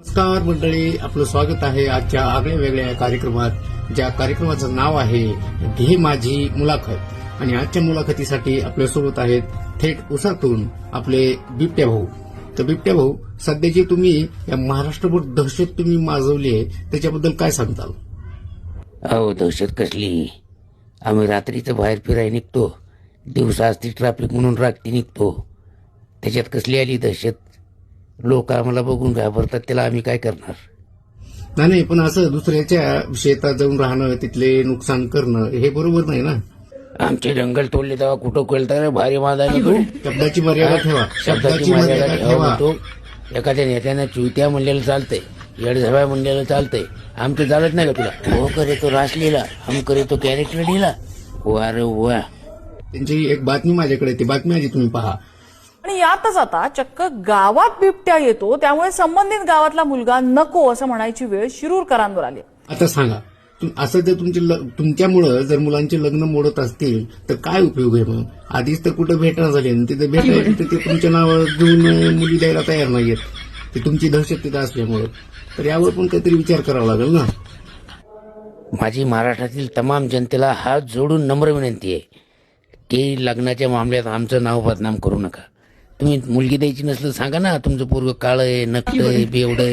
नमस्कार मंडळी, आपलं स्वागत आहे आजच्या आगळ्या वेगळ्या कार्यक्रमात. ज्या कार्यक्रमाचं नाव आहे घे माझी मुलाखत. आणि आजच्या मुलाखतीसाठी आपल्यासोबत आहेत थेट उसातून आपले बिबट्या भाऊ. तर बिबट्या भाऊ, सध्याची तुम्ही या महाराष्ट्रभर दहशत तुम्ही माजवली आहे, त्याच्याबद्दल काय सांगताल? अहो, दहशत कसली? आम्ही रात्रीचं बाहेर फिरायला निघतो, दिवसा असती ट्रॅफिक म्हणून रात्री निघतो. त्याच्यात कसली आली दहशत? लोक आम्हाला बघून घाबरतात, त्याला आम्ही काय करणार? नाही, पण असं दुसऱ्याच्या शेतात जाऊन राहणं, तिथले नुकसान करणं हे बरोबर नाही ना. आमचे जंगल तोडले तेव्हा कुठं कळतं रे? भारी मादाने तू शब्दाची मर्यादा ठेवा. शब्दाची मर्यादा ठेवा म्हणतो. एखाद्या नेत्यानं चुत्या म्हणलेलं चालतंय, येडझाव्या म्हणलेलं चालतंय, आमचं चालत नाही का तुला? हो करे तो रासलीला, हम करे तो कॅरेक्टर दिला. वा रे वा. त्यांची एक बातमी माझ्याकडे, ती बातमी आधी तुम्ही पहा. आणि यातच आता चक्क गावात बिबट्या येतो, त्यामुळे संबंधित गावातला मुलगा नको असं म्हणायची वेळ शिरूरकरांवर आली. आता सांगा, असं जर तुमच्यामुळं जर मुलांचे लग्न मोडत असतील तर काय उपयोग आहे? मग आधीच तर कुठं भेटणं झाली, तिथे भेटायला तिथे ते तुमच्या नावावर घेऊन मुली द्यायला तयार नाहीयेत, ते तुमची दहशत तिथं असल्यामुळे. तर यावर पण काहीतरी विचार करावा लागेल ना. माझी महाराष्ट्रातील तमाम जनतेला हात जोडून नम्र विनंती आहे की लग्नाच्या मामल्यात आमचं नाव बदनाम करू नका. तुम्ही मुलगी द्यायची नसलं सांगा ना, तुमचं पोरगं काळं आहे, नकळं आहे, बेवडं आहे.